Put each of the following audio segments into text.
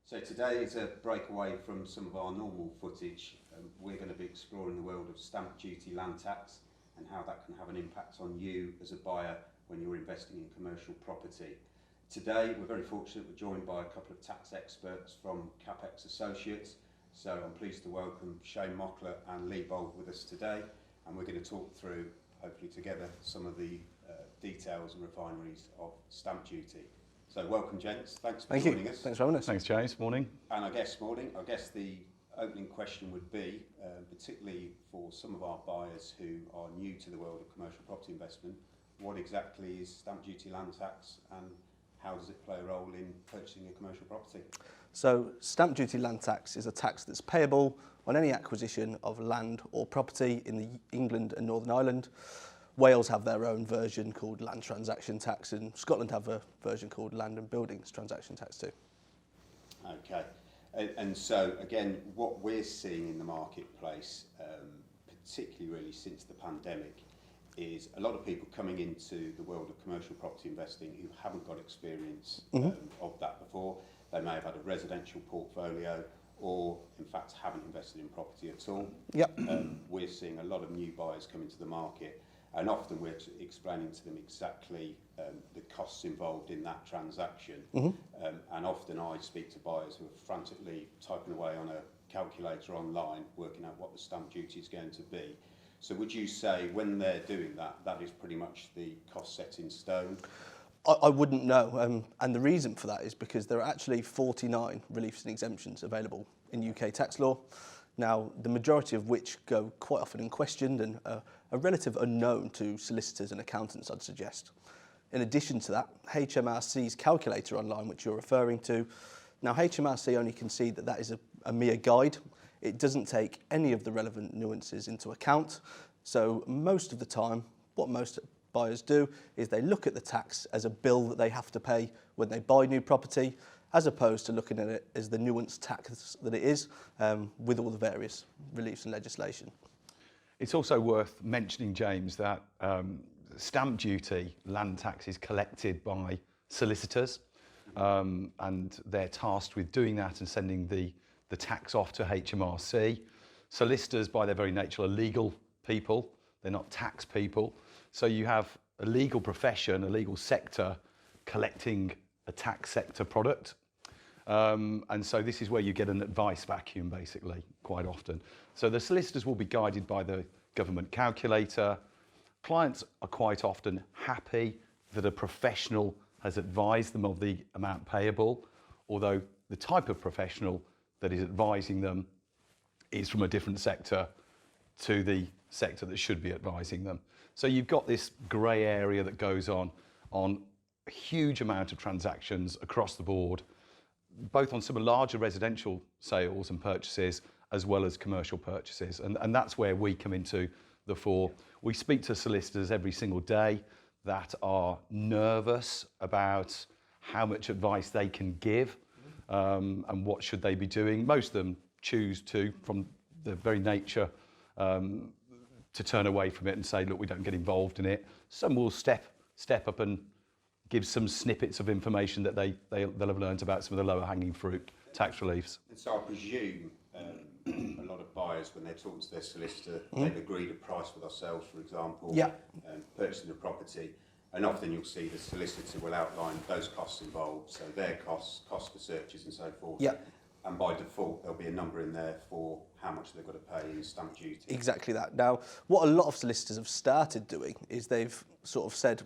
So today is a breakaway from some of our normal footage. We're going to be exploring the world of stamp duty land tax and how that can have an impact on you as a buyer when you're investing in commercial property. Today we're very fortunate we're joined by a couple of tax experts from Capex Associates. So I'm pleased to welcome Shane Mockler and Lee Bold with us today, and we're going to talk through, hopefully together, some of the details and refineries of stamp duty. So welcome, gents. Thanks for joining us. Thanks for having us. Thanks, James. Morning. And I guess the opening question would be, particularly for some of our buyers who are new to the world of commercial property investment, what exactly is stamp duty land tax and how does it play a role in purchasing a commercial property? So stamp duty land tax is a tax that's payable on any acquisition of land or property in England and Northern Ireland. Wales have their own version called land transaction tax, and Scotland have a version called land and buildings transaction tax too. Okay, and so again, what we're seeing in the marketplace, particularly really since the pandemic, is a lot of people coming into the world of commercial property investing who haven't got experience of that before. They may have had a residential portfolio or in fact haven't invested in property at all. Yep. We're seeing a lot of new buyers come into the market, and often we're explaining to them exactly the costs involved in that transaction. And often I speak to buyers who are frantically typing away on a calculator online, working out what the stamp duty is going to be. So would you say when they're doing that, that is pretty much the cost set in stone? I wouldn't know, and the reason for that is because there are actually 49 reliefs and exemptions available in UK tax law. Now, the majority of which go quite often unquestioned and are a relative unknown to solicitors and accountants, I'd suggest. In addition to that, HMRC's calculator online, which you're referring to, now HMRC only concede that that is a mere guide. It doesn't take any of the relevant nuances into account. So most of the time, what most buyers do is they look at the tax as a bill that they have to pay when they buy new property, as opposed to looking at it as the nuanced tax that it is, with all the various reliefs and legislation. It's also worth mentioning, James, that stamp duty land tax is collected by solicitors, and they're tasked with doing that and sending the tax off to HMRC. Solicitors, by their very nature, are legal people. They're not tax people. So you have a legal profession, a legal sector collecting a tax sector product. And so this is where you get an advice vacuum, basically, quite often. So the solicitors will be guided by the government calculator. Clients are quite often happy that a professional has advised them of the amount payable, although the type of professional that is advising them is from a different sector to the sector that should be advising them. So you've got this grey area that goes on a huge amount of transactions across the board, both on some larger residential sales and purchases as well as commercial purchases. And that's where we come into the fore. We speak to solicitors every single day that are nervous about how much advice they can give and what should they be doing. Most of them choose to, from the very nature, to turn away from it and say, look, we don't get involved in it. Some will step up and give some snippets of information that they'll have learned about some of the lower hanging fruit tax reliefs. And so I presume a lot of buyers, when they're talking to their solicitor, they've agreed a price with ourselves, for example, purchasing a property, and often you'll see the solicitor will outline those costs involved, so their costs for searches and so forth. And by default, there'll be a number in there for how much they've got to pay in stamp duty. Exactly that. Now, what a lot of solicitors have started doing is they've sort of said,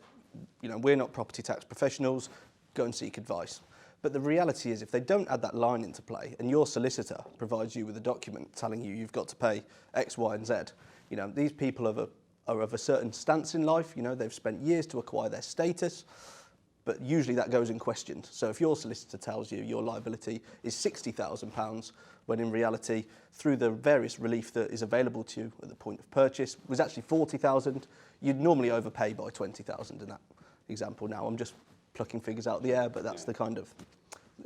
you know, we're not property tax professionals, go and seek advice. But the reality is, if they don't add that line into play and your solicitor provides you with a document telling you you've got to pay X, Y, and Z, you know, these people are of a certain stance in life. You know, they've spent years to acquire their status, but usually that goes unquestioned. So if your solicitor tells you your liability is £60,000, when in reality, through the various relief that is available to you at the point of purchase, was actually 40,000, you'd normally overpay by 20,000 in that example. Now, I'm just plucking figures out of the air, but that's the kind of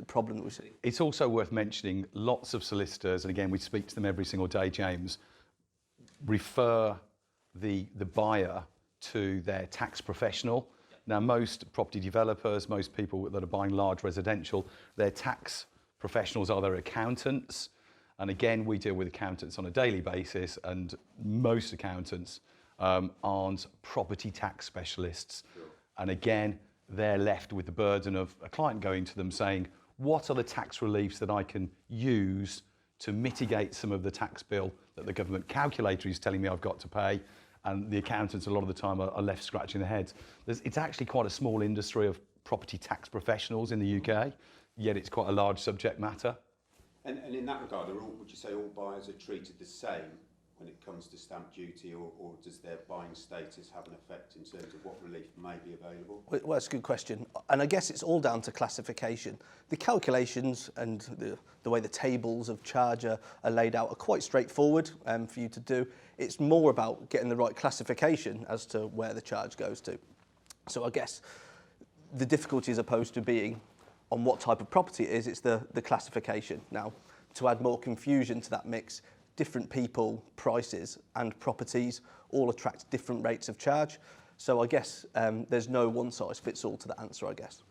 problem that we see. It's also worth mentioning lots of solicitors, and again, we speak to them every single day, James, refer the buyer to their tax professional. Now, most property developers, most people that are buying large residential, their tax professionals? Are there accountants? And again, we deal with accountants on a daily basis, and most accountants aren't property tax specialists. Sure. And again, they're left with the burden of a client going to them saying, what are the tax reliefs that I can use to mitigate some of the tax bill that the government calculator is telling me I've got to pay? And the accountants a lot of the time are left scratching their heads. It's actually quite a small industry of property tax professionals in the UK, yet it's quite a large subject matter. And in that regard, would you say all buyers are treated the same when it comes to stamp duty, or does their buying status have an effect in terms of what relief may be available? Well, that's a good question. And I guess it's all down to classification. The calculations and the way the tables of charge are laid out are quite straightforward for you to do. It's more about getting the right classification as to where the charge goes to. So I guess the difficulty as opposed to being on what type of property it is, it's the classification. Now, to add more confusion to that mix, different people, prices and properties all attract different rates of charge. So I guess there's no one size fits all to the answer, I guess.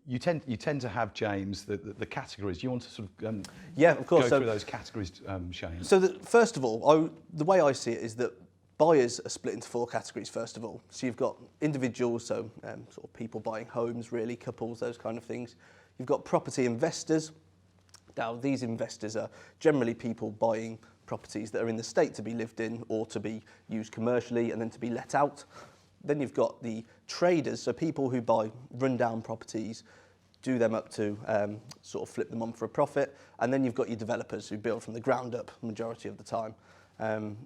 You tend to have, James, the categories. You want to sort of yeah, of course. go through those categories, Shane? So first of all, the way I see it is that buyers are split into 4 categories, first of all. So you've got individuals, so sort of people buying homes, really, couples, those kind of things. You've got property investors. Now, these investors are generally people buying properties that are in the state to be lived in or to be used commercially and then to be let out. Then you've got the traders, so people who buy rundown properties, do them up to sort of flip them on for a profit. And then you've got your developers who build from the ground up majority of the time.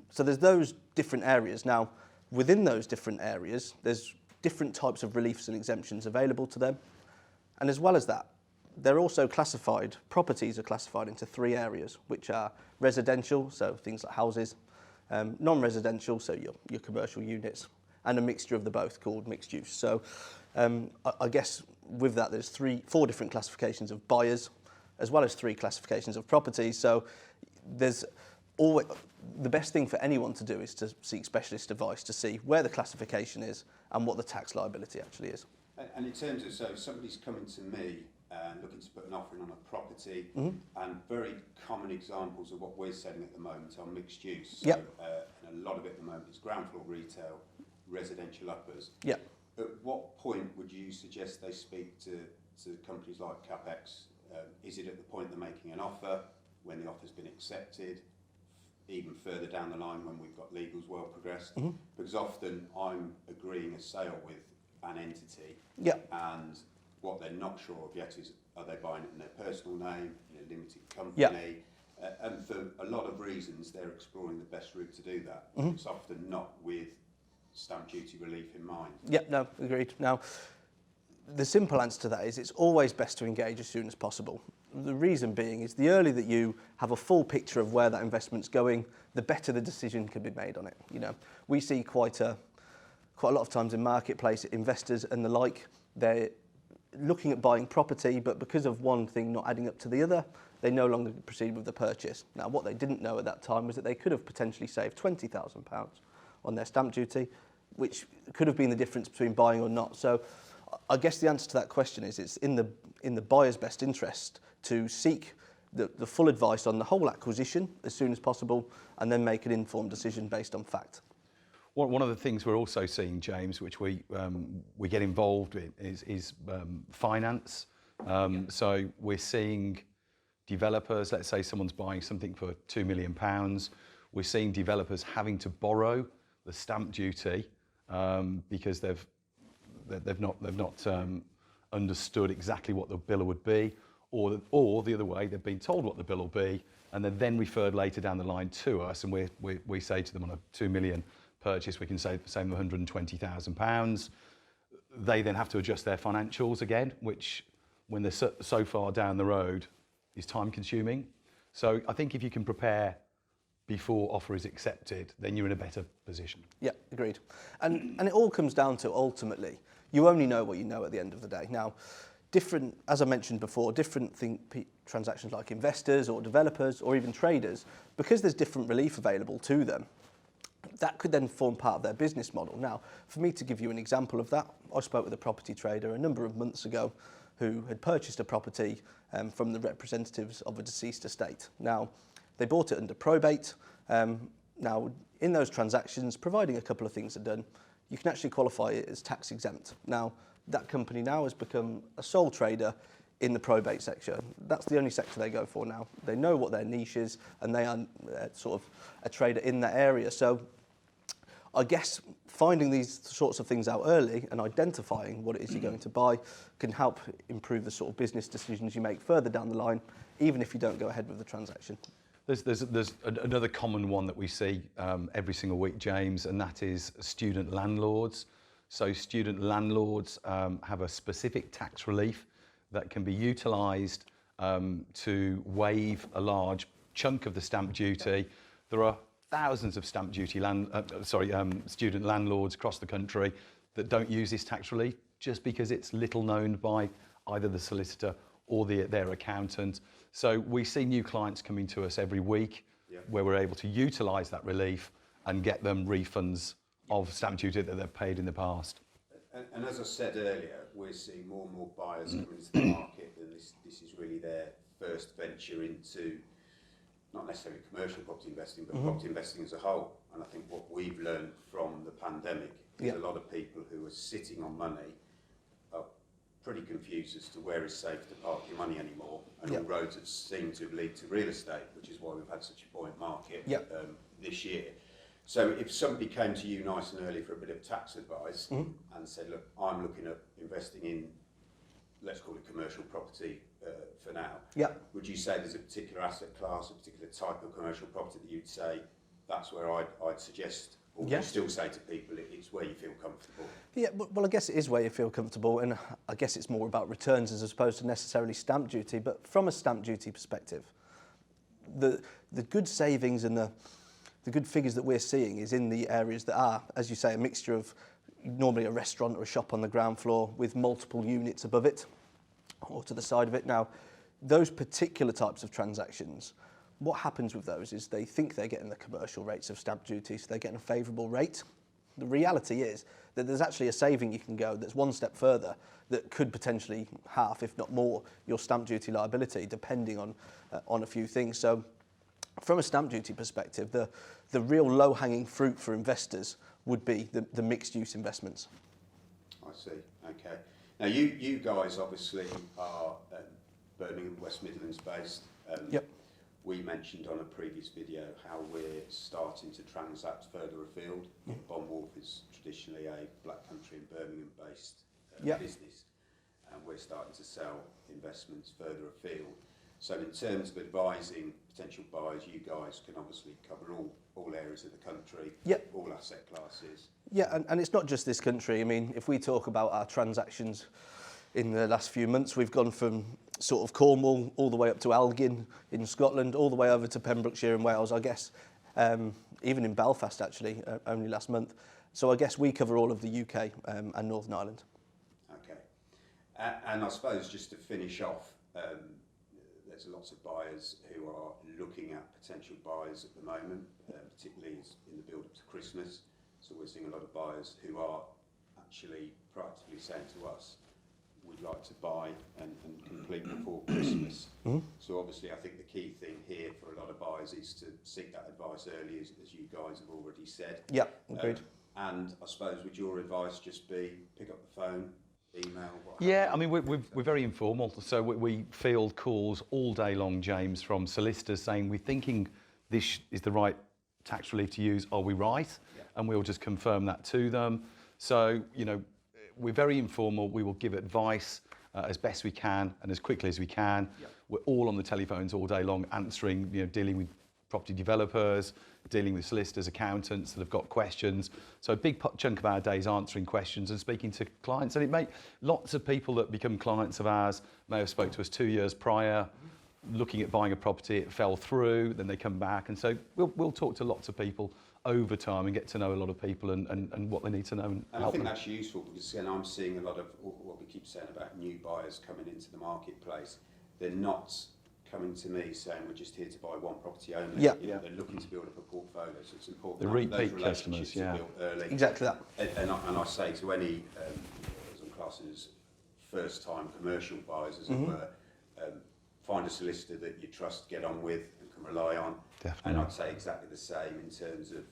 So there's those different areas. Now, within those different areas, there's different types of reliefs and exemptions available to them. And as well as that, they're also classified, properties are classified into 3 areas, which are residential, so things like houses, non-residential, so your commercial units, and a mixture of the both called mixed use. So I guess with that, there's 4 different classifications of buyers, as well as 3 classifications of properties. So there's always, the best thing for anyone to do is to seek specialist advice to see where the classification is and what the tax liability actually is. And in terms of, so if somebody's coming to me looking to put an offering on a property, and very common examples of what we're selling at the moment are mixed use. So, Yep. And a lot of it at the moment is ground floor retail, residential uppers. Yeah. At what point would you suggest they speak to companies like Capex? Is it at the point they're making an offer, when the offer's been accepted, even further down the line when we've got legals well progressed? Because often I'm agreeing a sale with an entity, Yeah. and what they're not sure of yet is, are they buying it in their personal name, in a limited company? Yeah. And for a lot of reasons, they're exploring the best route to do that. It's often not with stamp duty relief in mind. Yep, no, agreed. Now, the simple answer to that is it's always best to engage as soon as possible. The reason being is the earlier that you have a full picture of where that investment's going, the better the decision can be made on it. You know, we see quite a lot of times in marketplace, investors and the like, they're looking at buying property, but because of one thing not adding up to the other, they no longer proceed with the purchase. Now, what they didn't know at that time was that they could have potentially saved £20,000 on their stamp duty, which could have been the difference between buying or not. So I guess the answer to that question is it's in the buyer's best interest to seek the full advice on the whole acquisition as soon as possible and then make an informed decision based on fact. One of the things we're also seeing, James, which we get involved in, is finance. So we're seeing developers, let's say someone's buying something for £2 million, we're seeing developers having to borrow the stamp duty because they've not understood exactly what the bill would be, or the other way, they've been told what the bill will be, and they're then referred later down the line to us, and we say to them on a £2 million purchase, we can save them £120,000. They then have to adjust their financials again, which, when they're so far down the road, is time consuming. So I think if you can prepare before offer is accepted, then you're in a better position. Yeah, agreed. And it all comes down to, ultimately, you only know what you know at the end of the day. Now, different, as I mentioned before, different transactions like investors or developers or even traders, because there's different relief available to them, that could then form part of their business model. Now, for me to give you an example of that, I spoke with a property trader a number of months ago who had purchased a property from the representatives of a deceased estate. Now, they bought it under probate. Now, in those transactions, providing a couple of things are done, you can actually qualify it as tax exempt. Now, that company now has become a sole trader in the probate sector. That's the only sector they go for now. They know what their niche is, and they are sort of a trader in that area. So I guess finding these sorts of things out early and identifying what it is you're going to buy can help improve the sort of business decisions you make further down the line, even if you don't go ahead with the transaction. There's another common one that we see every single week, James, and that is student landlords. So student landlords have a specific tax relief that can be utilised to waive a large chunk of the stamp duty. There are thousands of stamp duty student landlords across the country that don't use this tax relief just because it's little known by either the solicitor or their accountant. So we see new clients coming to us every week where we're able to utilise that relief and get them refunds of stamp duty that they've paid in the past. And as I said earlier, we're seeing more and more buyers come into the market, and this is really their first venture into not necessarily commercial property investing, but property investing as a whole. And I think what we've learned from the pandemic is a lot of people who are sitting on money are pretty confused as to where is safe to park your money anymore, and all roads that seem to lead to real estate, which is why we've had such a buoyant market this year. So if somebody came to you nice and early for a bit of tax advice and said, look, I'm looking at investing in, let's call it commercial property for now, would you say there's a particular asset class, a particular type of commercial property that you'd say that's where I'd suggest, or would you still say to people it's where you feel comfortable? Yeah, well, I guess it is where you feel comfortable, and I guess it's more about returns as opposed to necessarily stamp duty. But from a stamp duty perspective, the good savings and the good figures that we're seeing is in the areas that are, as you say, a mixture of normally a restaurant or a shop on the ground floor with multiple units above it or to the side of it. Now, those particular types of transactions, what happens with those is they think they're getting the commercial rates of stamp duty, so they're getting a favourable rate. The reality is that there's actually a saving you can go that's one step further that could potentially half, if not more, your stamp duty liability, depending on a few things. So from a stamp duty perspective, the real low-hanging fruit for investors would be the mixed-use investments. I see, okay. Now, you guys obviously are Birmingham, West Midlands based. We mentioned on a previous video how we're starting to transact further afield. Wolfe is traditionally a Black Country and Birmingham based business, and we're starting to sell investments further afield. So in terms of advising potential buyers, you guys can obviously cover all areas of the country, all asset classes. Yeah, and it's not just this country. I mean, if we talk about our transactions in the last few months, we've gone from sort of Cornwall all the way up to Elgin in Scotland, all the way over to Pembrokeshire in Wales, I guess, even in Belfast actually, only last month. So I guess we cover all of the UK and Northern Ireland. Okay. And I suppose just to finish off, there's lots of buyers who are looking at potential buyers at the moment, particularly in the build up to Christmas. So we're seeing a lot of buyers who are actually proactively saying to us, we'd like to buy and complete before Christmas. So obviously I think the key thing here for a lot of buyers is to seek that advice early, as you guys have already said. Yeah, agreed. And I suppose would your advice just be pick up the phone, email? I mean, we're very informal. So we field calls all day long, James, from solicitors saying, we're thinking this is the right tax relief to use. Are we right? And we'll just confirm that to them. So, you know, we're very informal. We will give advice as best we can and as quickly as we can. We're all on the telephones all day long, answering, you know, dealing with property developers, dealing with solicitors, accountants that have got questions. So a big chunk of our day is answering questions and speaking to clients. And lots of people that become clients of ours may have spoke to us 2 years prior, looking at buying a property, it fell through, then they come back. And so we'll talk to lots of people over time and get to know a lot of people and what they need to know. And I think that's useful because, again, I'm seeing a lot of what we keep saying about new buyers coming into the marketplace. They're not coming to me saying we're just here to buy one property only. They're looking to build up a portfolio, so it's important the repeat customers, are built early. Exactly that. And I say to any, as I'm classing as first-time commercial buyers, as it were, find a solicitor that you trust, get on with, and can rely on. Definitely. And I'd say exactly the same in terms of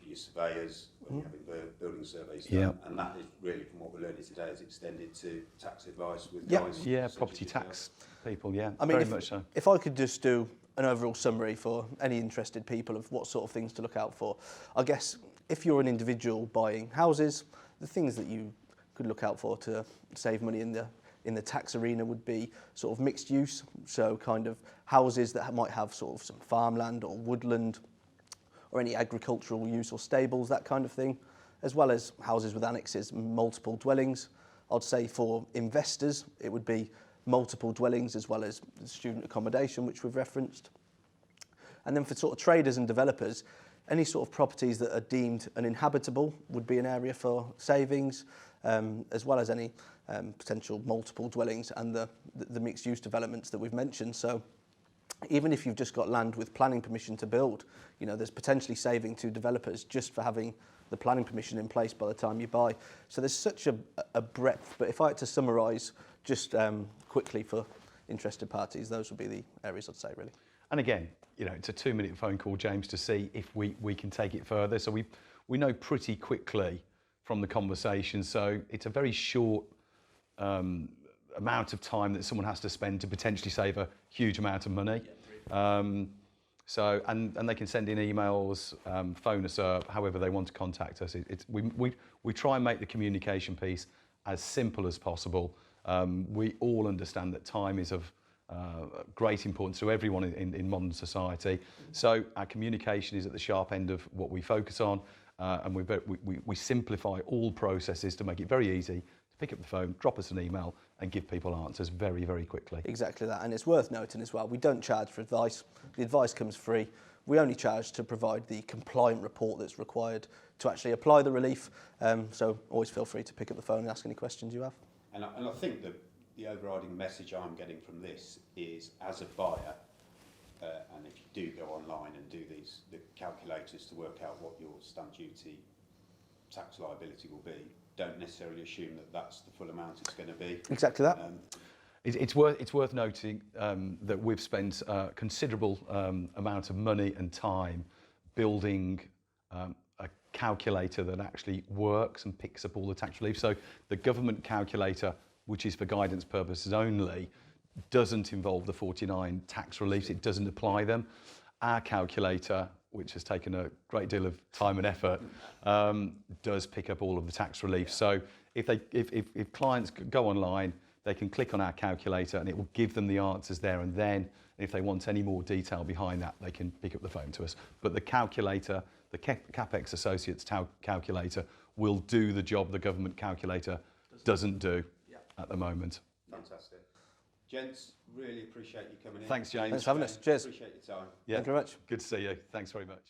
your surveyors when you're having building surveys done. Yeah. And that is really, from what we're learning today, is extended to tax advice with Yeah. guys. Yeah, such property as yourself. tax people, yeah, I mean, very much so. if I could just do an overall summary for any interested people of what sort of things to look out for, I guess if you're an individual buying houses, the things that you could look out for to save money in the tax arena would be sort of mixed use, so kind of houses that might have sort of some farmland or woodland or any agricultural use or stables, that kind of thing, as well as houses with annexes, multiple dwellings. I'd say for investors, it would be multiple dwellings as well as student accommodation, which we've referenced. And then for sort of traders and developers, any sort of properties that are deemed uninhabitable would be an area for savings, as well as any potential multiple dwellings and the mixed use developments that we've mentioned. So even if you've just got land with planning permission to build, you know, there's potentially saving to developers just for having the planning permission in place by the time you buy. So there's such a breadth. But if I had to summarise just quickly for interested parties, those would be the areas I'd say, really. And again, you know, it's a 2-minute phone call, James, to see if we can take it further. So we know pretty quickly from the conversation. So it's a very short amount of time that someone has to spend to potentially save a huge amount of money. So and they can send in emails, phone us up, however they want to contact us. We try and make the communication piece as simple as possible. We all understand that time is of great importance to everyone in modern society. So our communication is at the sharp end of what we focus on, and we simplify all processes to make it very easy to pick up the phone, drop us an email, and give people answers very, very quickly. Exactly that, and it's worth noting as well, we don't charge for advice. The advice comes free. We only charge to provide the compliant report that's required to actually apply the relief. So always feel free to pick up the phone and ask any questions you have. And I think that the overriding message I'm getting from this is, as a buyer, and if you do go online and do the calculators to work out what your stamp duty tax liability will be, don't necessarily assume that that's the full amount it's going to be. Exactly that. It's worth noting that we've spent a considerable amount of money and time building a calculator that actually works and picks up all the tax relief. So the government calculator, which is for guidance purposes only, doesn't involve the 49 tax reliefs. It doesn't apply them. Our calculator, which has taken a great deal of time and effort, does pick up all of the tax relief. So if clients go online, they can click on our calculator and it will give them the answers there and then. If they want any more detail behind that, they can pick up the phone to us. But the calculator, the Capex Associates calculator, will do the job the government calculator doesn't do at the moment. Fantastic. Gents, really appreciate you coming in. Thanks, James. Thanks for having us. Cheers. Appreciate your time. Yeah. Thank you very much. Good to see you. Thanks very much.